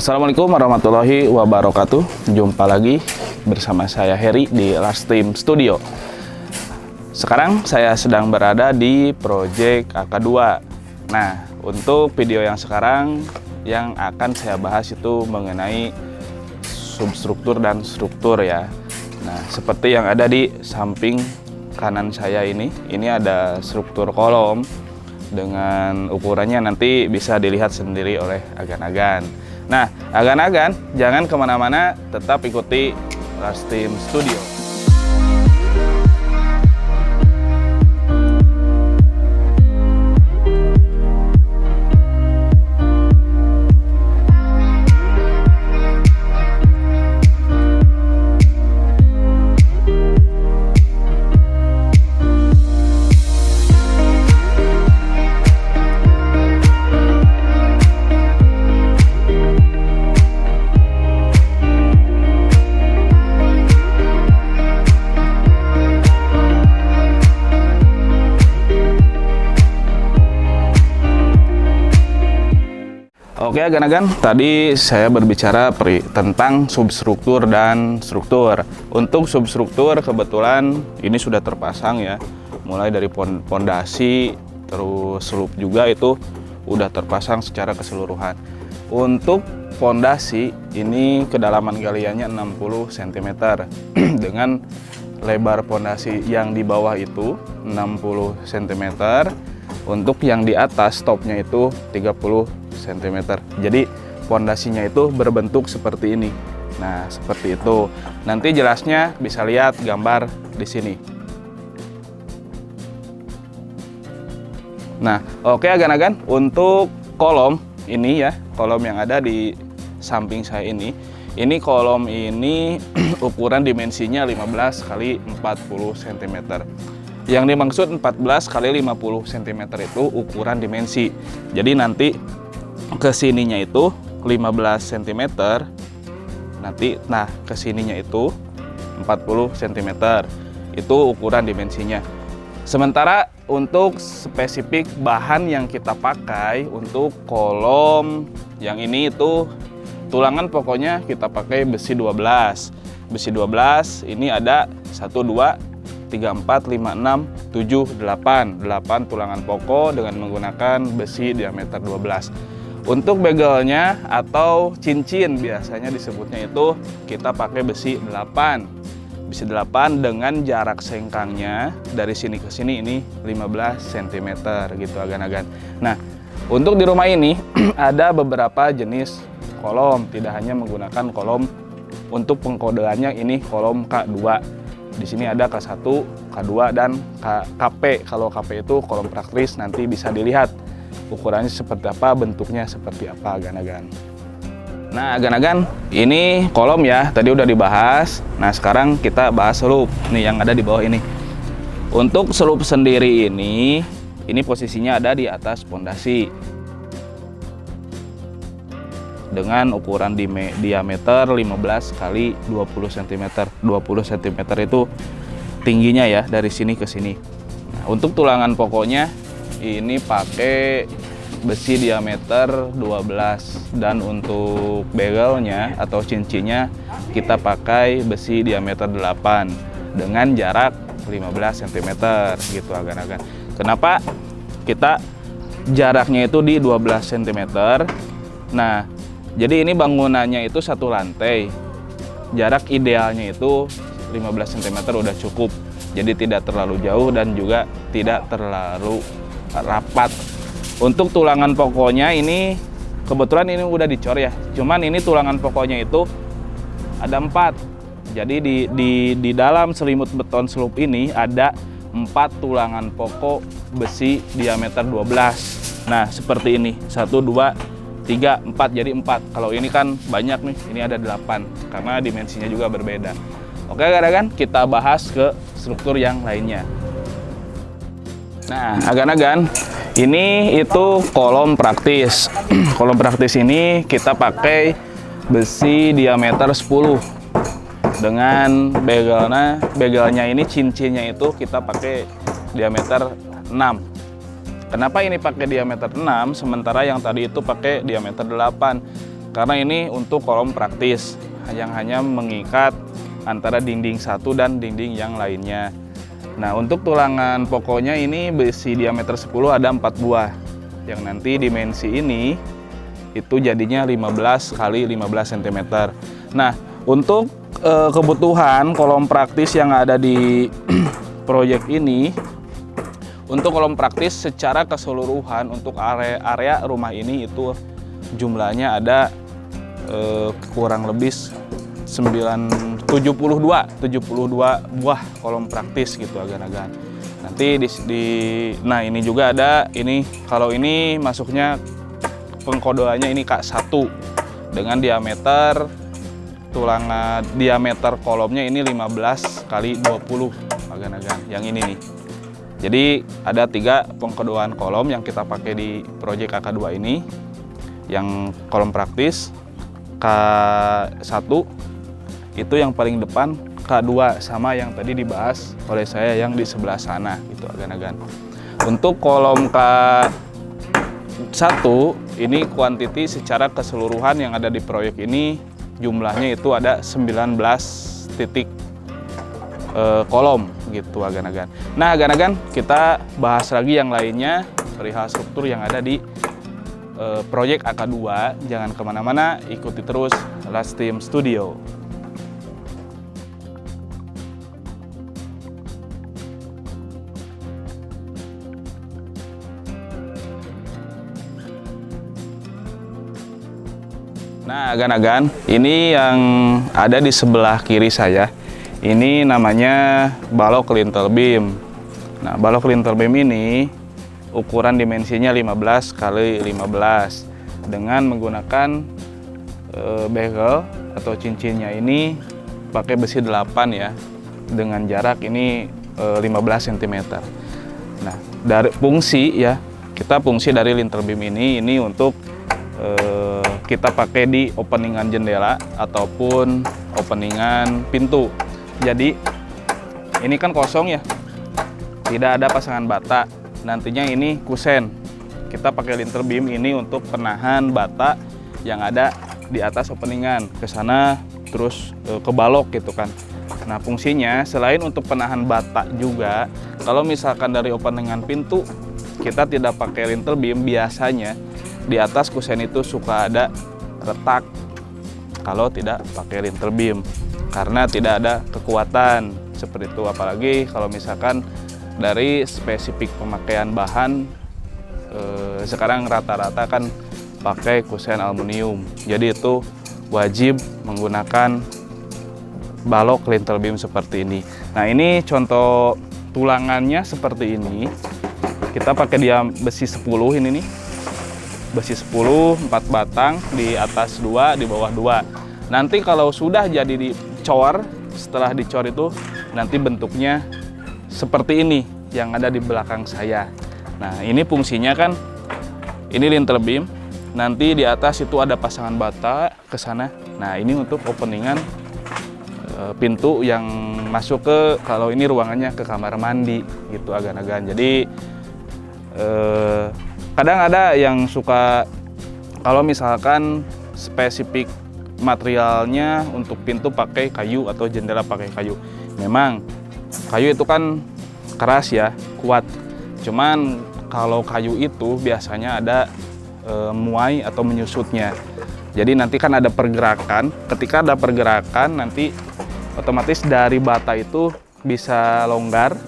Assalamualaikum warahmatullahi wabarakatuh. Jumpa lagi bersama saya Heri di Last Team Studio. Sekarang saya sedang berada di Project AK2. Nah, untuk video yang sekarang yang akan saya bahas itu mengenai substruktur dan struktur ya. Nah, seperti yang ada di samping kanan saya ini ada struktur kolom dengan ukurannya nanti bisa dilihat sendiri oleh agan-agan. Nah, agan-agan jangan kemana-mana, tetap ikuti Last Team Studio. Oke agan-agan, tadi saya berbicara tentang substruktur dan struktur. Untuk substruktur kebetulan ini sudah terpasang ya, mulai dari pondasi terus sloop juga itu udah terpasang secara keseluruhan. Untuk pondasi ini kedalaman galiannya 60 cm dengan lebar pondasi yang di bawah itu 60 cm. Untuk yang di atas topnya itu 30 cm. Jadi pondasinya itu berbentuk seperti ini. Nah, seperti itu. Nanti jelasnya bisa lihat gambar di sini. Nah, oke agan-agan, untuk kolom ini ya, kolom yang ada di samping saya ini kolom ini ukuran dimensinya 15 kali 40 cm. Yang dimaksud 14 kali 50 cm itu ukuran dimensi. Jadi nanti kesininya itu 15 cm, nanti kesininya itu 40 cm, itu ukuran dimensinya. Sementara untuk spesifik bahan yang kita pakai untuk kolom yang ini itu tulangan pokoknya kita pakai besi 12. Besi 12 ini ada 1, 2, 3, 4, 5, 6, 7, 8 tulangan pokok dengan menggunakan besi diameter 12. Untuk begelnya atau cincin biasanya disebutnya itu kita pakai besi 8. Besi 8 dengan jarak sengkangnya dari sini ke sini ini 15 cm gitu agan-agan. Nah, untuk di rumah ini ada beberapa jenis kolom, tidak hanya menggunakan kolom untuk pengkodeannya ini kolom K2. Di sini ada K1, K2 dan KP. Kalau KP itu kolom praktis, nanti bisa dilihat ukurannya seperti apa, bentuknya seperti apa agan-agan. Nah agan-agan, ini kolom ya, tadi udah dibahas. Nah sekarang kita bahas sloop, nih yang ada di bawah ini. Untuk sloop sendiri ini posisinya ada di atas pondasi dengan ukuran diameter 15 kali 20 cm. 20 cm itu tingginya ya, dari sini ke sini. Nah, untuk tulangan pokoknya ini pakai besi diameter 12, dan untuk begelnya atau cincinnya kita pakai besi diameter 8 dengan jarak 15 cm gitu agan-agan. Kenapa kita jaraknya itu di 12 cm? Nah, jadi ini bangunannya itu satu lantai. Jarak idealnya itu 15 cm udah cukup. Jadi tidak terlalu jauh dan juga tidak terlalu rapat. Untuk tulangan pokoknya ini kebetulan ini udah dicor ya. Cuman ini tulangan pokoknya itu ada 4. Jadi di dalam selimut beton sloop ini ada 4 tulangan pokok besi diameter 12. Nah, seperti ini. 1, 2, 3, 4, jadi 4. Kalau ini kan banyak nih, ini ada 8 karena dimensinya juga berbeda. Oke agan-agan, kita bahas ke struktur yang lainnya. Nah agan-agan, ini itu kolom praktis. Kolom praktis ini kita pakai besi diameter 10 dengan begelnya ini cincinnya itu kita pakai diameter 6. Kenapa ini pakai diameter 6 sementara yang tadi itu pakai diameter 8? karena ini untuk kolom praktis yang hanya mengikat antara dinding satu dan dinding yang lainnya. Nah, untuk tulangan pokoknya ini besi diameter 10 ada 4 buah, yang nanti dimensi ini itu jadinya 15 kali 15 cm. Nah, untuk kebutuhan kolom praktis yang ada di proyek ini, untuk kolom praktis secara keseluruhan untuk area rumah ini itu jumlahnya ada kurang lebih 72 buah kolom praktis gitu agan-agan. Nanti nah ini juga ada ini, kalau ini masuknya pengkodoannya ini K1 dengan diameter diameter kolomnya ini 15 kali 20 agan-agan yang ini nih. Jadi ada 3 pengkodoan kolom yang kita pakai di proyek AK2 ini. Yang kolom praktis K1 itu yang paling depan, K2 sama yang tadi dibahas oleh saya yang di sebelah sana gitu agan-agan. Untuk kolom K1 ini kuantiti secara keseluruhan yang ada di proyek ini jumlahnya itu ada 19 titik kolom gitu agan-agan. Nah agan-agan, kita bahas lagi yang lainnya perihal struktur yang ada di proyek AK2. Jangan kemana-mana, ikuti terus Lastim Studio. Nah agan-agan, ini yang ada di sebelah kiri saya, ini namanya balok lintel beam. Nah balok lintel beam ini ukuran dimensinya 15 kali 15 dengan menggunakan bezel atau cincinnya ini pakai besi 8 ya, dengan jarak ini 15 cm. Nah dari fungsi ya, kita fungsi dari lintel beam ini untuk kita pakai di openingan jendela ataupun openingan pintu. Jadi ini kan kosong ya, tidak ada pasangan bata. Nantinya ini kusen. Kita pakai lintel beam ini untuk penahan bata yang ada di atas openingan ke sana terus ke balok gitu kan. Nah fungsinya selain untuk penahan bata juga, kalau misalkan dari openingan pintu kita tidak pakai lintel beam, biasanya di atas kusen itu suka ada retak kalau tidak pakai lintel beam karena tidak ada kekuatan seperti itu. Apalagi kalau misalkan dari spesifik pemakaian bahan sekarang rata-rata kan pakai kusen aluminium, jadi itu wajib menggunakan balok lintel beam seperti ini. Nah ini contoh tulangannya seperti ini. Kita pakai besi 10 ini nih, besi 10 4 batang, di atas 2 di bawah 2. Nanti kalau sudah jadi dicor, setelah dicor itu nanti bentuknya seperti ini yang ada di belakang saya. Nah ini fungsinya kan ini lintel beam, nanti di atas itu ada pasangan bata ke sana. Nah ini untuk openingan pintu yang masuk ke, kalau ini ruangannya ke kamar mandi gitu agan-agan. Jadi kadang ada yang suka kalau misalkan spesifik materialnya untuk pintu pakai kayu atau jendela pakai kayu. Memang kayu itu kan keras ya, kuat. Cuman kalau kayu itu biasanya ada muai atau menyusutnya. Jadi nanti kan ada pergerakan. Ketika ada pergerakan nanti otomatis dari bata itu bisa longgar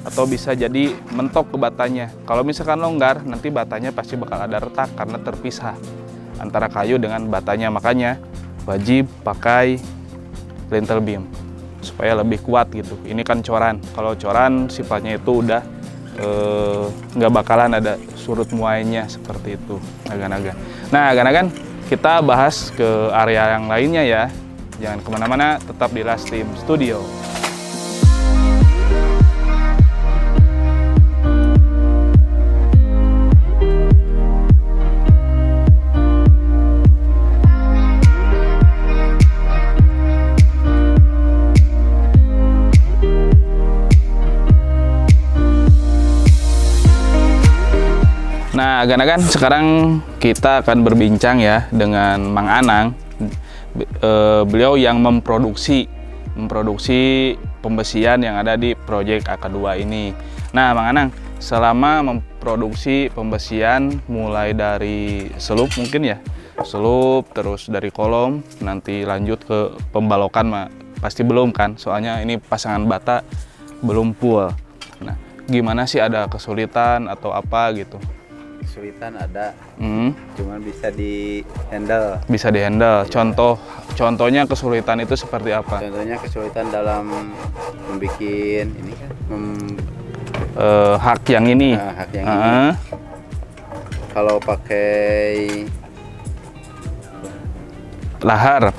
atau bisa jadi mentok ke batanya. Kalau misalkan longgar, nanti batanya pasti bakal ada retak karena terpisah antara kayu dengan batanya. Makanya wajib pakai lintel beam supaya lebih kuat gitu. Ini kan coran. Kalau coran sifatnya itu udah nggak bakalan ada surut muainya seperti itu agan-agan. Nah agan-agan, kita bahas ke area yang lainnya ya. Jangan kemana-mana, tetap di Lastim Studio. Nah Nah, agan-agan sekarang kita akan berbincang ya dengan Mang Anang. Beliau yang memproduksi pembesian yang ada di proyek AK2 ini. Nah, Mang Anang, selama memproduksi pembesian mulai dari selup mungkin ya, selup terus dari kolom nanti lanjut ke pembalokan mah pasti belum kan? Soalnya ini pasangan bata belum full. Nah, gimana sih, ada kesulitan atau apa gitu? Kesulitan ada, cuman bisa di-handle. Bisa di-handle. Contohnya kesulitan itu seperti apa? Contohnya kesulitan dalam membuat ini kan, hak yang ini. hak yang ini. Kalau pakai lahar,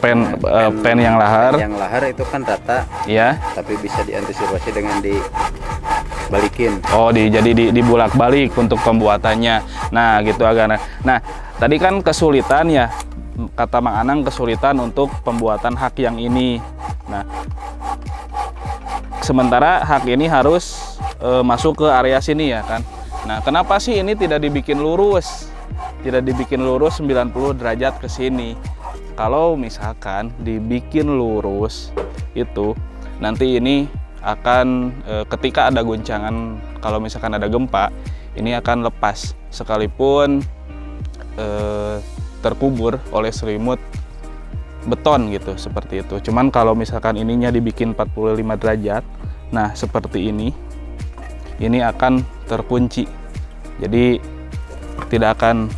pen yang lahar. Yang lahar itu kan rata. Ya. Tapi bisa diantisipasi dengan dibalikin. Oh, jadi dibulak-balik untuk pembuatannya. Nah, gitu agak. Nah, tadi kan kesulitan ya, kata Mang Anang kesulitan untuk pembuatan hak yang ini. Nah, sementara hak ini harus masuk ke area sini ya kan. Nah, kenapa sih ini tidak dibikin lurus? Tidak dibikin lurus 90 derajat ke sini. Kalau misalkan dibikin lurus itu nanti ini akan ketika ada goncangan, kalau misalkan ada gempa, ini akan lepas sekalipun terkubur oleh selimut beton gitu, seperti itu. Cuman kalau misalkan ininya dibikin 45 derajat, nah seperti ini akan terkunci, jadi tidak akan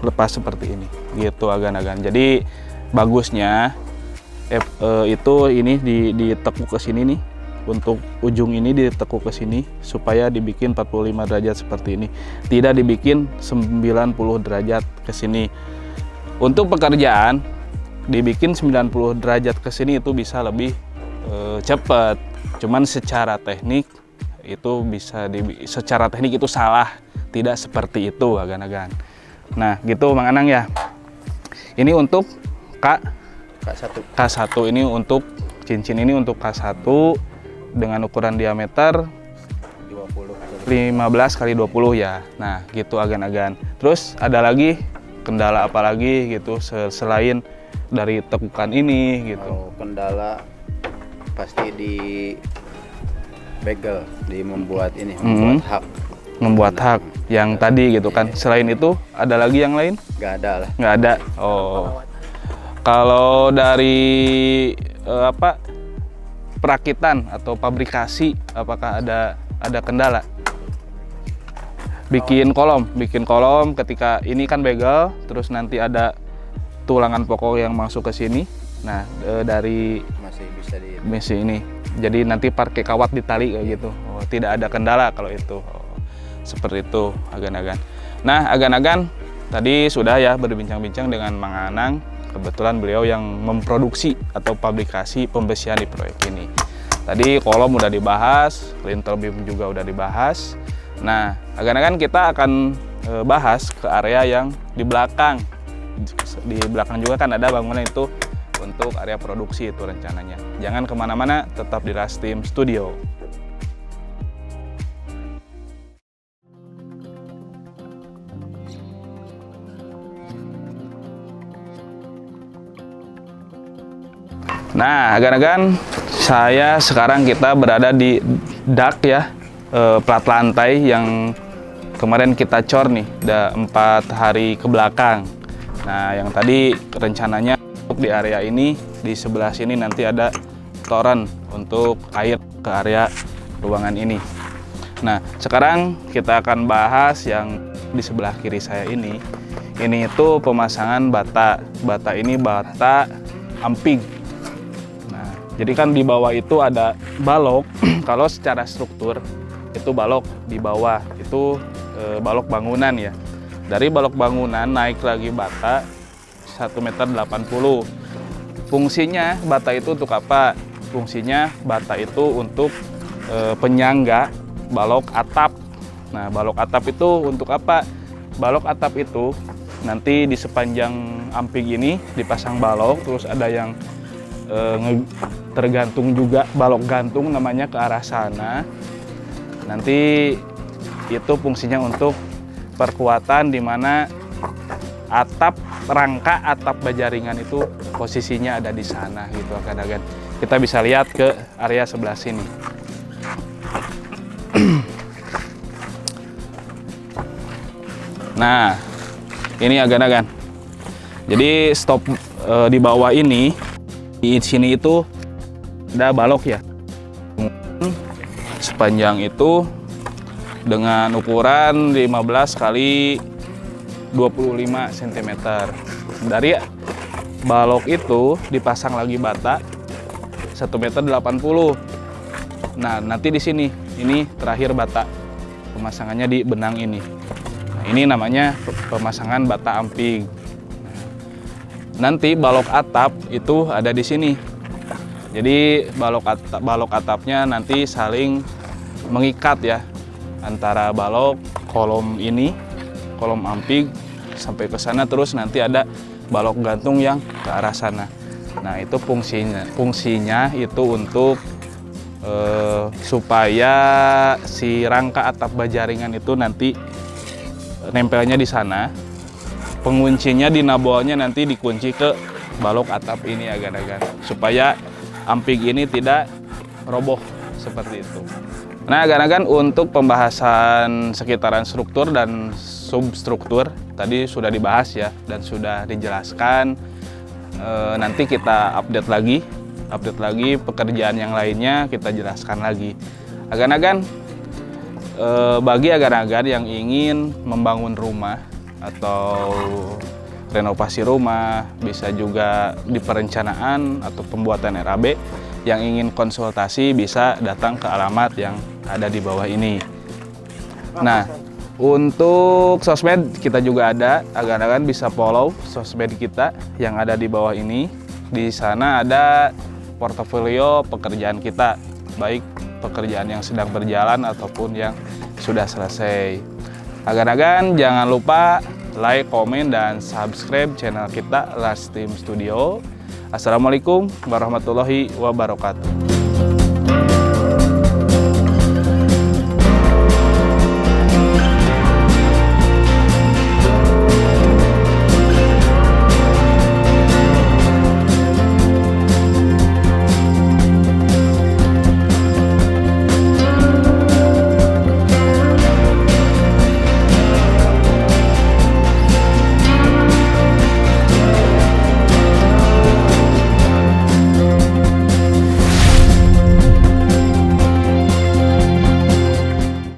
lepas seperti ini gitu agan-agan. Jadi bagusnya itu ini ditekuk ke sini nih, untuk ujung ini ditekuk ke sini supaya dibikin 45 derajat seperti ini, tidak dibikin 90 derajat ke sini. Untuk pekerjaan dibikin 90 derajat ke sini itu bisa lebih cepat. Cuman secara teknik itu secara teknik itu salah, tidak seperti itu agan-agan. Nah, gitu Mang Anang ya. Ini untuk K1 ini untuk cincin ini untuk K1 dengan ukuran diameter 15 kali 20 ya. Nah, gitu agan-agan. Terus ada lagi kendala apa lagi gitu selain dari tekukan ini gitu? Kalau kendala pasti di bagel, di membuat membuat hak yang tadi gitu kan. Selain itu ada lagi yang lain? Nggak ada lah. Nggak ada. Oh. Kalau dari perakitan atau pabrikasi, apakah ada kendala? Bikin kolom ketika ini kan bagel, terus nanti ada tulangan pokok yang masuk ke sini. Nah, dari masih bisa di misi ini. Jadi nanti pakai kawat ditali kayak gitu. Oh, tidak ada kendala kalau itu. Oh, seperti itu agan-agan. Nah, agan-agan tadi sudah ya berbincang-bincang dengan Mang Anang. Kebetulan beliau yang memproduksi atau pabrikasi pembesian di proyek ini. Tadi kolom udah dibahas, lintel beam juga udah dibahas. Nah, agan-agan kita akan bahas ke area yang di belakang. Di belakang juga kan ada bangunan itu untuk area produksi itu rencananya. Jangan kemana-mana, tetap di Rastim Studio. Nah, agan-agan sekarang kita berada di dak ya, plat lantai yang kemarin kita cor nih, udah 4 hari ke belakang. Nah, yang tadi rencananya untuk di area ini, di sebelah sini nanti ada toren untuk air ke area ruangan ini. Nah, sekarang kita akan bahas yang di sebelah kiri saya ini. Ini itu pemasangan bata. Bata ini bata amping. Jadi kan di bawah itu ada balok. Kalau secara struktur itu balok di bawah itu balok bangunan ya. Dari balok bangunan naik lagi bata 1,80 m. Fungsinya bata itu untuk apa? Fungsinya bata itu untuk penyangga balok atap. Nah, balok atap itu untuk apa? Balok atap itu nanti di sepanjang amping ini dipasang balok, terus ada yang tergantung juga, balok gantung namanya, ke arah sana. Nanti itu fungsinya untuk perkuatan di mana rangka atap baja ringan itu posisinya ada di sana gitu agan-agan. Kita bisa lihat ke area sebelah sini. Nah, ini agan-agan. Jadi stop di bawah ini, di sini itu ada balok ya. Sepanjang itu dengan ukuran 15 kali 25 cm. Dari balok itu dipasang lagi bata 1,80 m. Nah, nanti di sini ini terakhir bata pemasangannya di benang ini. Nah, ini namanya pemasangan bata amping. Nanti balok atap itu ada di sini. Jadi balok atapnya nanti saling mengikat ya antara balok kolom ini, kolom amping sampai ke sana, terus nanti ada balok gantung yang ke arah sana. Nah, itu fungsinya itu untuk supaya si rangka atap baja ringan itu nanti nempelnya di sana. Penguncinya di naboalnya nanti dikunci ke balok atap ini agan-agan supaya amping ini tidak roboh seperti itu. Nah, agan-agan untuk pembahasan sekitaran struktur dan substruktur tadi sudah dibahas ya dan sudah dijelaskan. Nanti kita update lagi pekerjaan yang lainnya kita jelaskan lagi. Agan-agan bagi agan-agan yang ingin membangun rumah atau renovasi rumah, bisa juga di perencanaan atau pembuatan RAB, yang ingin konsultasi bisa datang ke alamat yang ada di bawah ini. Nah, untuk sosmed kita juga ada, agan-agan bisa follow sosmed kita yang ada di bawah ini. Di sana ada portofolio pekerjaan kita, baik pekerjaan yang sedang berjalan ataupun yang sudah selesai. Agan-agan jangan lupa like, komen, dan subscribe channel kita Last Team Studio. Assalamualaikum warahmatullahi wabarakatuh.